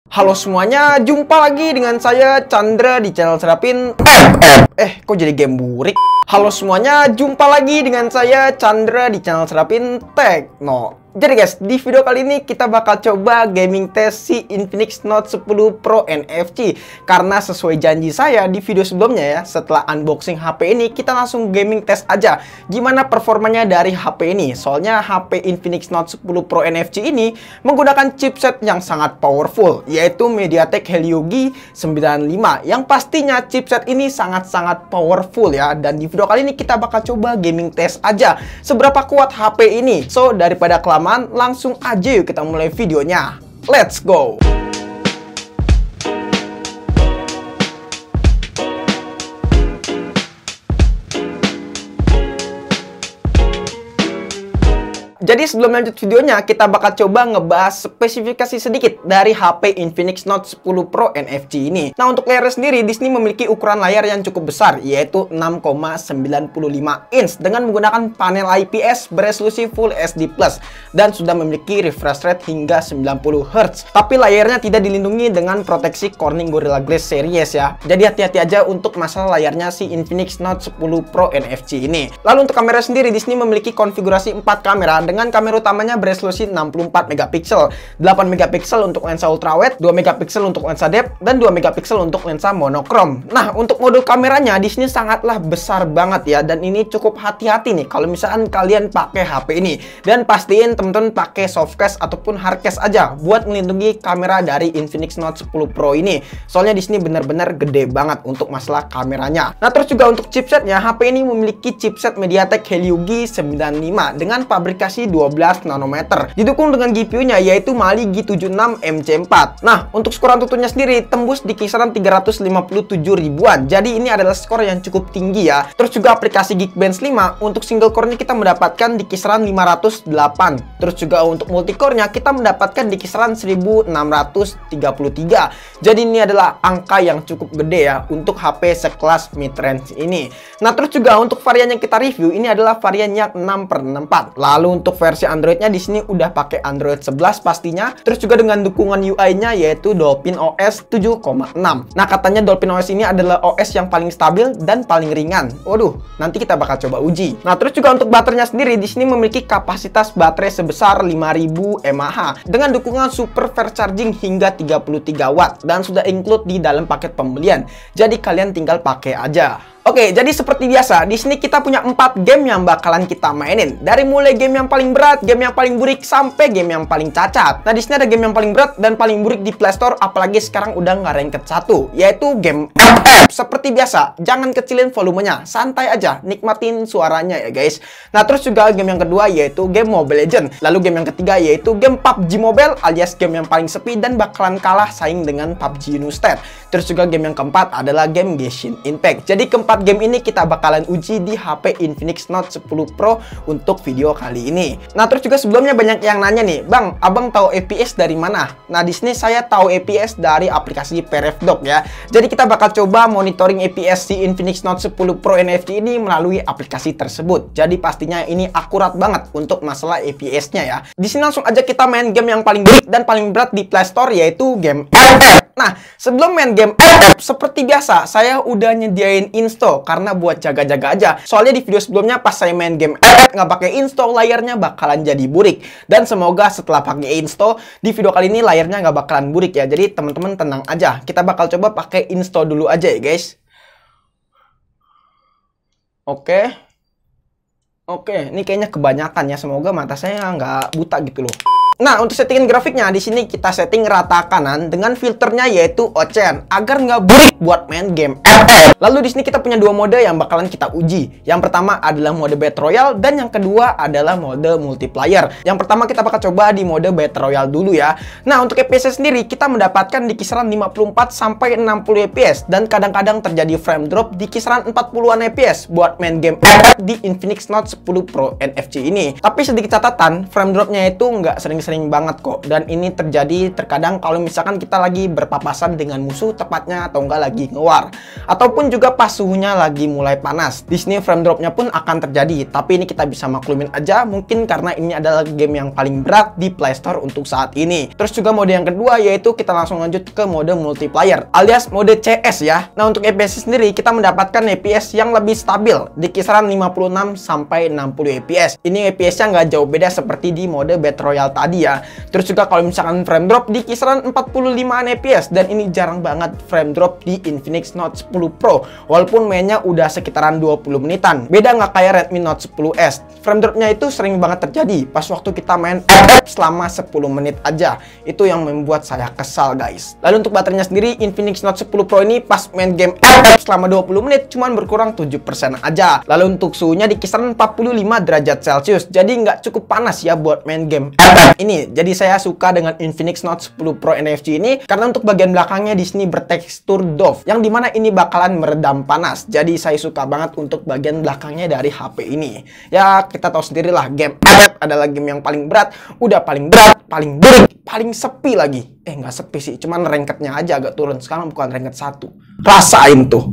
Halo semuanya, jumpa lagi dengan saya Chandra di channel Serapin. Kok jadi game burik? Halo semuanya, jumpa lagi dengan saya Chandra di channel Serapin Tekno. Jadi guys, di video kali ini kita bakal coba gaming test si Infinix Note 10 Pro NFC. Karena sesuai janji saya di video sebelumnya ya, setelah unboxing HP ini, kita langsung gaming test aja gimana performanya dari HP ini. Soalnya HP Infinix Note 10 Pro NFC ini menggunakan chipset yang sangat powerful, yaitu MediaTek Helio G95. Yang pastinya chipset ini sangat-sangat powerful ya. Dan di video kali ini kita bakal coba gaming test aja seberapa kuat HP ini. So, daripada kelamaan, langsung aja yuk kita mulai videonya. Let's go! Jadi sebelum lanjut videonya, kita bakal coba ngebahas spesifikasi sedikit dari HP Infinix Note 10 Pro NFC ini. Nah, untuk layar sendiri, di sini memiliki ukuran layar yang cukup besar, yaitu 6,95 inch dengan menggunakan panel IPS beresolusi Full HD+, dan sudah memiliki refresh rate hingga 90 Hz. Tapi layarnya tidak dilindungi dengan proteksi Corning Gorilla Glass Series ya. Jadi hati-hati aja untuk masalah layarnya si Infinix Note 10 Pro NFC ini. Lalu untuk kamera sendiri, di sini memiliki konfigurasi 4 kamera dengan kamera utamanya beresolusi 64 megapiksel, 8 megapiksel untuk lensa ultrawide, 2 megapiksel untuk lensa depth, dan 2 megapiksel untuk lensa monokrom. Nah, untuk mode kameranya di sini sangatlah besar banget ya, dan ini cukup hati-hati nih kalau misalkan kalian pakai HP ini. Dan pastiin teman-teman pakai softcase ataupun hardcase aja buat melindungi kamera dari Infinix Note 10 Pro ini. Soalnya di sini benar-benar gede banget untuk masalah kameranya. Nah, terus juga untuk chipsetnya, HP ini memiliki chipset MediaTek Helio G95 dengan pabrikasi 12 nanometer. Didukung dengan GPU-nya yaitu Mali G76 MC4. Nah, untuk skor Antutunya sendiri tembus di kisaran 357 ribuan. Jadi ini adalah skor yang cukup tinggi ya. Terus juga aplikasi Geekbench 5 untuk single core-nya kita mendapatkan di kisaran 508. Terus juga untuk multicore-nya kita mendapatkan di kisaran 1633. Jadi ini adalah angka yang cukup gede ya untuk HP sekelas mid-range ini. Nah, terus juga untuk varian yang kita review ini adalah varian yang 6/64. Lalu untuk versi Android-nya di sini udah pakai Android 11 pastinya. Terus juga dengan dukungan UI-nya yaitu Dolphin OS 7,6. Nah, katanya Dolphin OS ini adalah OS yang paling stabil dan paling ringan. Waduh, nanti kita bakal coba uji. Nah, terus juga untuk baterainya sendiri di sini memiliki kapasitas baterai sebesar 5000 mAh dengan dukungan super fast charging hingga 33 watt dan sudah include di dalam paket pembelian. Jadi kalian tinggal pakai aja. Oke, jadi seperti biasa, di sini kita punya 4 game yang bakalan kita mainin. Dari mulai game yang paling berat, game yang paling burik, sampai game yang paling cacat. Nah, di sini ada game yang paling berat dan paling burik di Play Store, apalagi sekarang udah nggak ranked 1, yaitu game FF. Seperti biasa, jangan kecilin volumenya, santai aja, nikmatin suaranya ya guys. Nah, terus juga game yang kedua yaitu game Mobile Legends. Lalu game yang ketiga yaitu game PUBG Mobile, alias game yang paling sepi dan bakalan kalah saing dengan PUBG Unusted. Terus juga game yang keempat adalah game Genshin Impact. Jadi keempat game ini kita bakalan uji di HP Infinix Note 10 Pro untuk video kali ini. Nah, terus juga sebelumnya banyak yang nanya nih, Bang, abang tahu APS dari mana? Nah, di sini saya tahu APS dari aplikasi PRFDoc ya. Jadi kita bakal coba monitoring APS si Infinix Note 10 Pro NFC ini melalui aplikasi tersebut. Jadi pastinya ini akurat banget untuk masalah APS-nya ya. Di sini langsung aja kita main game yang paling burik dan paling berat di Play Store yaitu game FF. Nah, sebelum main game FF, seperti biasa, saya udah nyediain install karena buat jaga-jaga aja. Soalnya di video sebelumnya pas saya main game FF nggak pakai install, layarnya bakalan jadi burik. Dan semoga setelah pakai install, di video kali ini layarnya nggak bakalan burik ya. Jadi teman-teman tenang aja. Kita bakal coba pakai install dulu aja ya guys. Oke, ini kayaknya kebanyakan ya. Semoga mata saya nggak buta gitu loh. Nah, untuk settingan grafiknya di sini kita setting rata kanan dengan filternya yaitu Ocean agar nggak burik buat main game FF. Lalu di sini kita punya dua mode yang bakalan kita uji. Yang pertama adalah mode Battle Royale dan yang kedua adalah mode multiplayer. Yang pertama kita bakal coba di mode Battle Royale dulu ya. Nah, untuk FPS sendiri kita mendapatkan di kisaran 54 sampai 60 FPS dan kadang-kadang terjadi frame drop di kisaran 40-an FPS buat main game FF di Infinix Note 10 Pro NFC ini. Tapi sedikit catatan, frame dropnya itu nggak sering sering banget kok. Dan ini terjadi terkadang kalau misalkan kita lagi berpapasan dengan musuh tepatnya atau enggak lagi nge-war. Ataupun juga pas suhunya lagi mulai panas. Di sini frame dropnya pun akan terjadi. Tapi ini kita bisa maklumin aja mungkin karena ini adalah game yang paling berat di Play Store untuk saat ini. Terus juga mode yang kedua yaitu kita langsung lanjut ke mode multiplayer alias mode CS ya. Nah, untuk FPS sendiri kita mendapatkan FPS yang lebih stabil di kisaran 56 sampai 60 FPS. Ini FPS-nya nggak jauh beda seperti di mode Battle Royale tadi ya. Terus juga kalau misalkan frame drop di kisaran 45 FPS dan ini jarang banget frame drop di Infinix Note 10 Pro walaupun mainnya udah sekitaran 20 menitan. Beda nggak kayak Redmi Note 10s. Frame dropnya itu sering banget terjadi pas waktu kita main selama 10 menit aja. Itu yang membuat saya kesal guys. Lalu untuk baterainya sendiri Infinix Note 10 Pro ini pas main game selama 20 menit cuman berkurang 7% aja. Lalu untuk suhunya di kisaran 45 derajat Celcius. Jadi nggak cukup panas ya buat main game ini. Jadi saya suka dengan Infinix Note 10 Pro NFC ini karena untuk bagian belakangnya di sini bertekstur doff yang dimana ini bakalan meredam panas. Jadi saya suka banget untuk bagian belakangnya dari HP ini. Ya kita tahu sendirilah game adalah game yang paling berat, udah paling berat, paling berat, paling sepi lagi. Nggak sepi sih, cuman rankednya aja agak turun. Sekarang bukan ranked 1. Rasain tuh.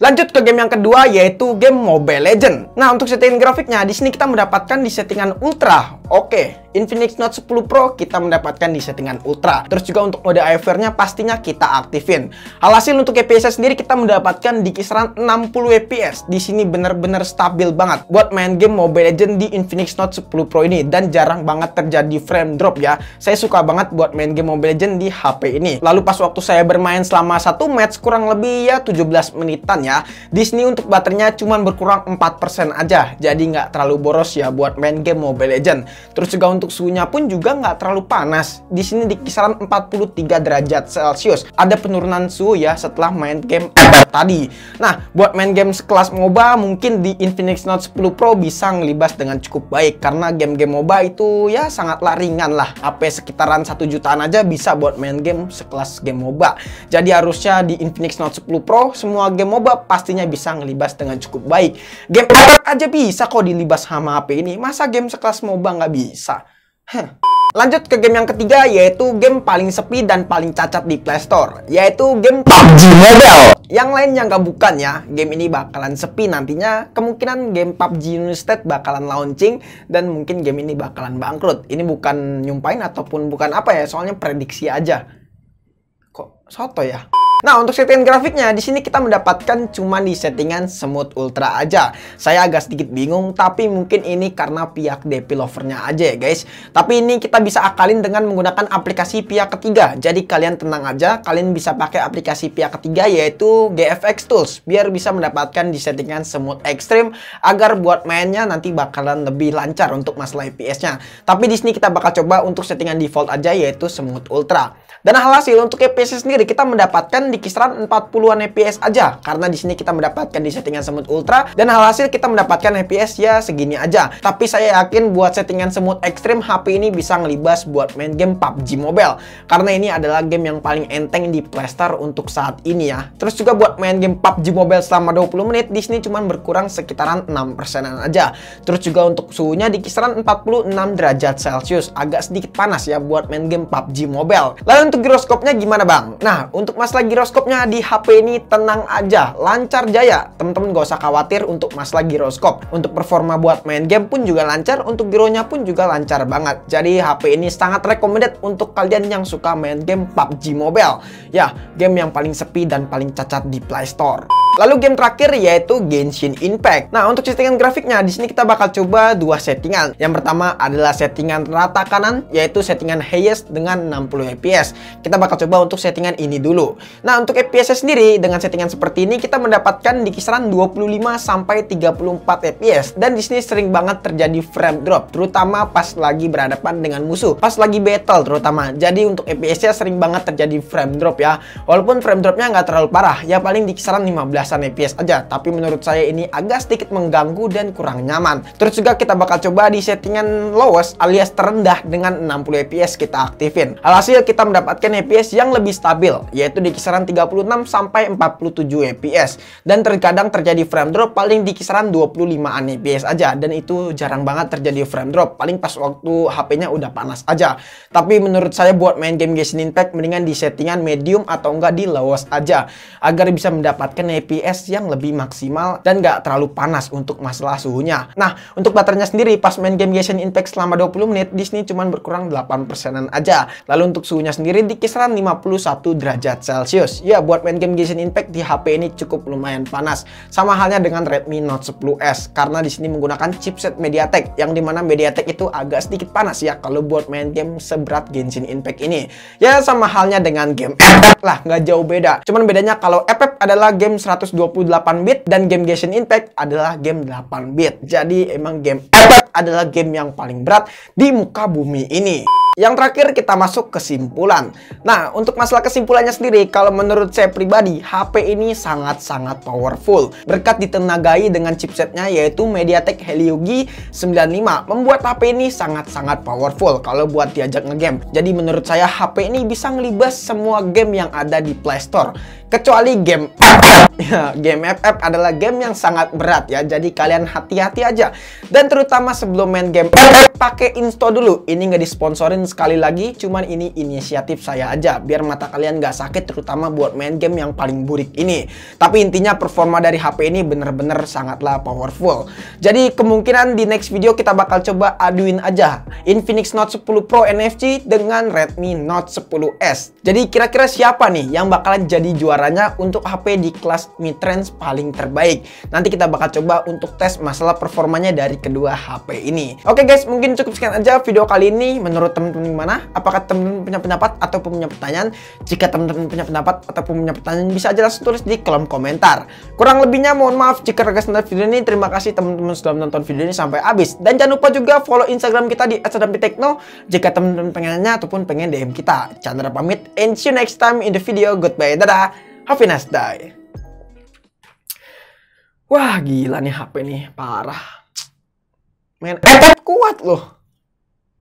Lanjut ke game yang kedua yaitu game Mobile Legends. Nah, untuk settingan grafiknya di sini kita mendapatkan di settingan ultra. Oke, Infinix Note 10 Pro kita mendapatkan di settingan ultra. Terus juga untuk mode AFR-nya pastinya kita aktifin. Alhasil untuk FPS sendiri kita mendapatkan di kisaran 60 FPS. Di sini bener-bener stabil banget buat main game Mobile Legends di Infinix Note 10 Pro ini dan jarang banget terjadi frame drop ya. Saya suka banget buat main game Mobile Legends di HP ini. Lalu pas waktu saya bermain selama satu match kurang lebih ya 17 menitan ya. Di sini untuk baterainya cuman berkurang 4% aja. Jadi nggak terlalu boros ya buat main game Mobile Legends. Terus juga untuk suhunya pun juga nggak terlalu panas. Di sini di kisaran 43 derajat Celcius. Ada penurunan suhu ya setelah main game tadi. Nah, buat main game sekelas MOBA mungkin di Infinix Note 10 Pro bisa ngelibas dengan cukup baik karena game-game MOBA itu ya sangatlah ringan lah. HP sekitaran 1 jutaan aja bisa buat main game sekelas game MOBA. Jadi harusnya di Infinix Note 10 Pro semua game MOBA pastinya bisa ngelibas dengan cukup baik. Game aja bisa kok dilibas sama HP ini. Masa game sekelas MOBA nggak bisa? Lanjut ke game yang ketiga yaitu game paling sepi dan paling cacat di Play Store, yaitu game PUBG Mobile. Yang lainnya nggak bukan ya, game ini bakalan sepi nantinya. Kemungkinan game PUBG United bakalan launching dan mungkin game ini bakalan bangkrut. Ini bukan nyumpain ataupun bukan apa ya, soalnya prediksi aja. Kok soto ya? Nah, untuk settingan grafiknya di sini kita mendapatkan cuma di settingan smooth ultra aja. Saya agak sedikit bingung, tapi mungkin ini karena pihak developernya aja ya guys. Tapi ini kita bisa akalin dengan menggunakan aplikasi pihak ketiga. Jadi kalian tenang aja, kalian bisa pakai aplikasi pihak ketiga yaitu GFX Tools biar bisa mendapatkan di settingan smooth extreme agar buat mainnya nanti bakalan lebih lancar untuk masalah FPS-nya. Tapi di sini kita bakal coba untuk settingan default aja yaitu smooth ultra. Dan alhasil untuk FPS sendiri kita mendapatkan di kisaran 40-an FPS aja karena di sini kita mendapatkan di settingan smooth ultra dan alhasil kita mendapatkan FPS ya segini aja. Tapi saya yakin buat settingan smooth extreme HP ini bisa ngelibas buat main game PUBG Mobile karena ini adalah game yang paling enteng di Play Store untuk saat ini ya. Terus juga buat main game PUBG Mobile selama 20 menit di sini cuma berkurang sekitaran 6%-an aja. Terus juga untuk suhunya di kisaran 46 derajat Celcius, agak sedikit panas ya buat main game PUBG Mobile. Lalu untuk giroskopnya gimana bang? Nah, untuk masalah giroskopnya di HP ini tenang aja, lancar jaya. Temen-temen gak usah khawatir untuk masalah giroskop. Untuk performa buat main game pun juga lancar, untuk gironya pun juga lancar banget. Jadi HP ini sangat recommended untuk kalian yang suka main game PUBG Mobile. Ya, game yang paling sepi dan paling cacat di Play Store. Lalu game terakhir yaitu Genshin Impact. Nah, untuk settingan grafiknya di sini kita bakal coba dua settingan. Yang pertama adalah settingan rata kanan yaitu settingan highest dengan 60 fps. Kita bakal coba untuk settingan ini dulu. Nah, untuk FPS sendiri dengan settingan seperti ini kita mendapatkan di kisaran 25 sampai 34 fps dan di sini sering banget terjadi frame drop terutama pas lagi berhadapan dengan musuh, pas lagi battle terutama. Jadi untuk FPS-nya sering banget terjadi frame drop ya. Walaupun frame dropnya nggak terlalu parah, ya paling di kisaran 15 FPS aja, tapi menurut saya ini agak sedikit mengganggu dan kurang nyaman. Terus juga kita bakal coba di settingan lowest alias terendah dengan 60 fps kita aktifin. Alhasil kita mendapatkan FPS yang lebih stabil yaitu di kisaran kisaran 36 sampai 47 fps. Dan terkadang terjadi frame drop paling di kisaran 25-an fps aja. Dan itu jarang banget terjadi frame drop, paling pas waktu HP-nya udah panas aja. Tapi menurut saya buat main game Genshin Impact mendingan di settingan medium atau enggak di lowest aja, agar bisa mendapatkan fps yang lebih maksimal dan nggak terlalu panas untuk masalah suhunya. Nah, untuk baterainya sendiri pas main game Genshin Impact selama 20 menit di sini cuman berkurang 8%-an aja. Lalu untuk suhunya sendiri di kisaran 51 derajat Celcius. Ya, buat main game Genshin Impact di HP ini cukup lumayan panas. Sama halnya dengan Redmi Note 10S karena di sini menggunakan chipset MediaTek yang dimana MediaTek itu agak sedikit panas ya kalau buat main game seberat Genshin Impact ini. Ya, sama halnya dengan game FF lah, nggak jauh beda. Cuman bedanya kalau FF adalah game 128 bit dan game Genshin Impact adalah game 8 bit. Jadi emang game FF adalah game yang paling berat di muka bumi ini. Yang terakhir kita masuk kesimpulan. Nah, untuk masalah kesimpulannya sendiri, kalau menurut saya pribadi, HP ini sangat-sangat powerful. Berkat ditenagai dengan chipsetnya yaitu MediaTek Helio G95, membuat HP ini sangat-sangat powerful kalau buat diajak ngegame. Jadi menurut saya HP ini bisa ngelibas semua game yang ada di Play Store. Kecuali game FF. Ya, game FF adalah game yang sangat berat ya. Jadi kalian hati-hati aja. Dan terutama sebelum main game FF, pakai install dulu. Ini nggak disponsorin sekali lagi, cuman ini inisiatif saya aja biar mata kalian nggak sakit, terutama buat main game yang paling burik ini. Tapi intinya performa dari HP ini bener-bener sangatlah powerful. Jadi kemungkinan di next video kita bakal coba aduin aja Infinix Note 10 Pro NFC dengan Redmi Note 10S. Jadi kira-kira siapa nih yang bakalan jadi juaranya untuk HP di kelas mid-range paling terbaik? Nanti kita bakal coba untuk tes masalah performanya dari kedua HP ini. Oke guys, mungkin cukup sekian aja video kali ini. Menurut teman-teman gimana? Apakah teman-teman punya pendapat ataupun punya pertanyaan? Jika teman-teman punya pendapat ataupun punya pertanyaan, bisa aja langsung tulis di kolom komentar. Kurang lebihnya mohon maaf jika regas nonton video ini. Terima kasih teman-teman sudah menonton video ini sampai habis. Dan jangan lupa juga follow Instagram kita di @sadampitekno jika teman-teman pengen nanya ataupun pengen DM kita. Chandra pamit and see you next time in the video. Goodbye, dadah, have a nice day. Wah, gila nih HP nih, parah. Main kuat loh.